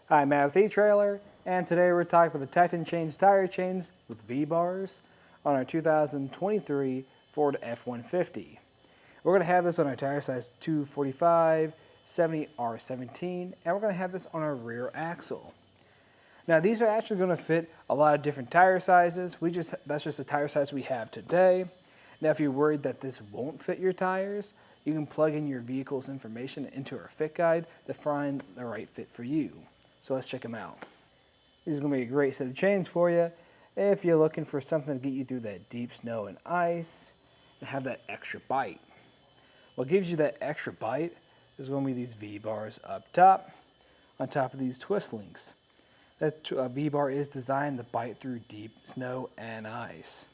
Hi, Matt with etrailer, and today we're talking about the Titan Chains tire chains with V-bars on our 2023 Ford F-150. We're going to have this on our tire size 245, 70 R17, and we're going to have this on our rear axle. Now these are actually going to fit a lot of different tire sizes. That's just the tire size we have today. Now if you're worried that this won't fit your tires, you can plug in your vehicle's information into our fit guide to find the right fit for you. So let's check them out. This is going to be a great set of chains for you if you're looking for something to get you through that deep snow and ice and have that extra bite. What gives you that extra bite is going to be these V-bars up top, on top of these twist links. That V-bar is designed to bite through deep snow and ice.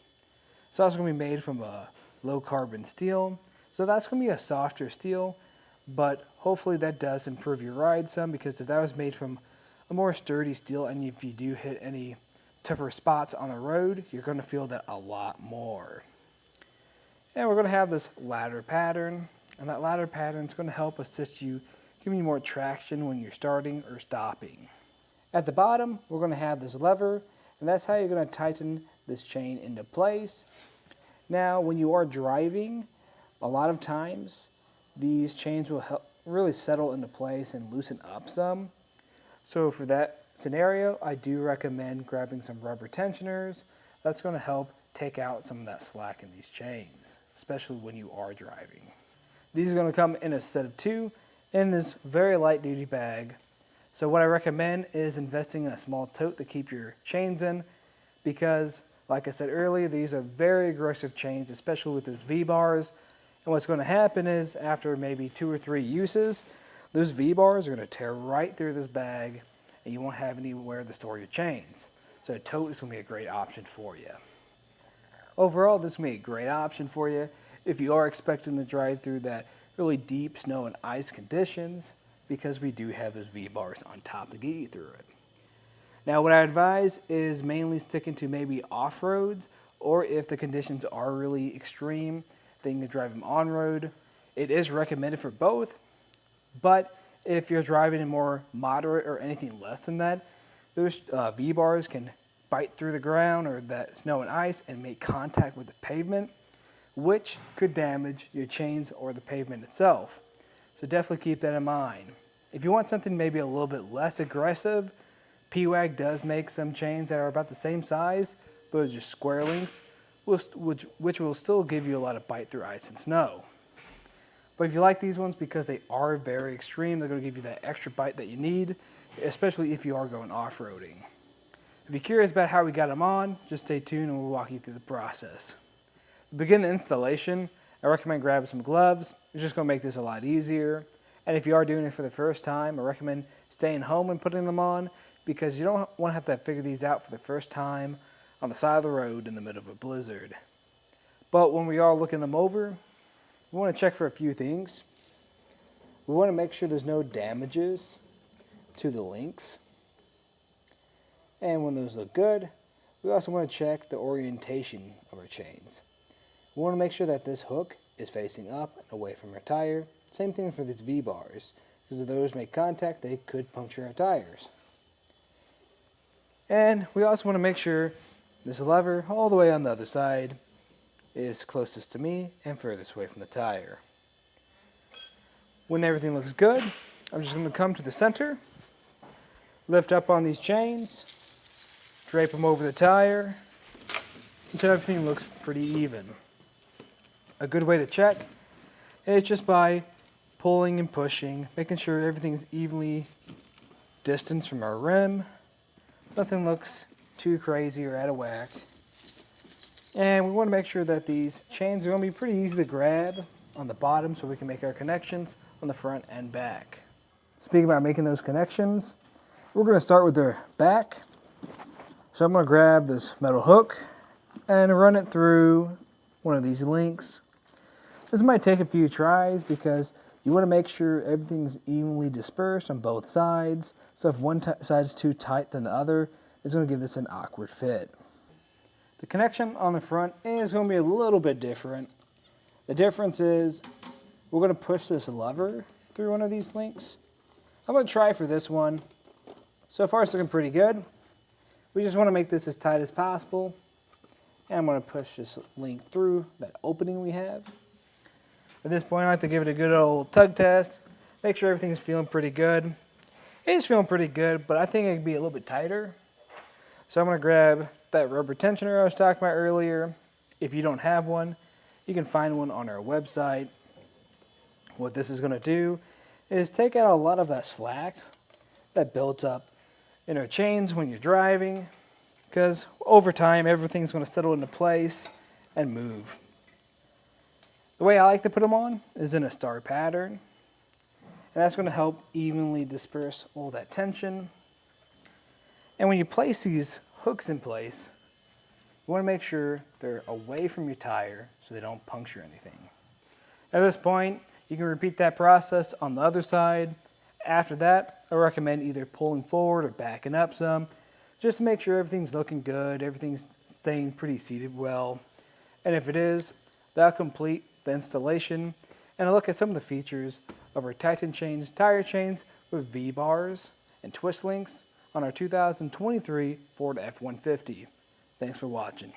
It's also going to be made from a low carbon steel, so that's going to be a softer steel, but hopefully that does improve your ride some, because if that was made from a more sturdy steel and if you do hit any tougher spots on the road, you're going to feel that a lot more. And we're going to have this ladder pattern, and that ladder pattern is going to help assist you, giving you more traction when you're starting or stopping. At the bottom, we're going to have this lever, and that's how you're going to tighten this chain into place. Now, when you are driving, a lot of times these chains will help really settle into place and loosen up some. So for that scenario, I do recommend grabbing some rubber tensioners. That's going to help take out some of that slack in these chains, especially when you are driving. These are going to come in a set of 2 in this very light duty bag. So what I recommend is investing in a small tote to keep your chains in, because like I said earlier, these are very aggressive chains, especially with those V-bars. And what's going to happen is after maybe 2 or 3 uses, those V-bars are going to tear right through this bag and you won't have anywhere to store your chains. So a tote is going to be a great option for you. Overall, this is going to be a great option for you if you are expecting to drive through that really deep snow and ice conditions, because we do have those V-bars on top to get you through it. Now what I advise is mainly sticking to maybe off-roads, or if the conditions are really extreme, then you can drive them on-road. It is recommended for both, but if you're driving in more moderate or anything less than that, those V-bars can bite through the ground or that snow and ice and make contact with the pavement, which could damage your chains or the pavement itself. So definitely keep that in mind. If you want something maybe a little bit less aggressive, PWAG does make some chains that are about the same size, but it's just square links, which will still give you a lot of bite through ice and snow. But if you like these ones because they are very extreme, they're going to give you that extra bite that you need, especially if you are going off-roading. If you're curious about how we got them on, just stay tuned and we'll walk you through the process. To begin the installation, I recommend grabbing some gloves. It's just going to make this a lot easier. And if you are doing it for the first time, I recommend staying home and putting them on, because you don't want to have to figure these out for the first time on the side of the road in the middle of a blizzard. But when we are looking them over, we want to check for a few things. We want to make sure there's no damages to the links. And when those look good, we also want to check the orientation of our chains. We want to make sure that this hook is facing up and away from our tire. Same thing for these V-bars, because if those make contact, they could puncture our tires. And we also want to make sure this lever all the way on the other side is closest to me and furthest away from the tire. When everything looks good, I'm just going to come to the center, lift up on these chains, drape them over the tire until everything looks pretty even. A good way to check is just by pulling and pushing, making sure everything is evenly distanced from our rim. Nothing looks too crazy or out of whack. And we want to make sure that these chains are going to be pretty easy to grab on the bottom so we can make our connections on the front and back. Speaking about making those connections, we're going to start with the back. So I'm going to grab this metal hook and run it through one of these links. This might take a few tries because you want to make sure everything's evenly dispersed on both sides. So if one side is too tight than the other, it's going to give this an awkward fit. The connection on the front is going to be a little bit different. The difference is we're going to push this lever through one of these links. I'm going to try for this one. So far it's looking pretty good. We just want to make this as tight as possible. And I'm going to push this link through that opening we have. At this point I like to give it a good old tug test. Make sure everything's feeling pretty good. It is feeling pretty good, but I think it could be a little bit tighter. So I'm going to grab that rubber tensioner I was talking about earlier. If you don't have one, you can find one on our website. What this is going to do is take out a lot of that slack that builds up in our chains when you're driving, because over time everything's going to settle into place and move. The way I like to put them on is in a star pattern, and that's going to help evenly disperse all that tension. And when you place these hooks in place, you want to make sure they're away from your tire so they don't puncture anything. At this point, you can repeat that process on the other side. After that, I recommend either pulling forward or backing up some, just to make sure everything's looking good, everything's staying pretty seated well. And if it is, that'll complete the installation and a look at some of the features of our Titan Chains tire chains with V-bars and twist links on our 2023 Ford F-150. Thanks for watching.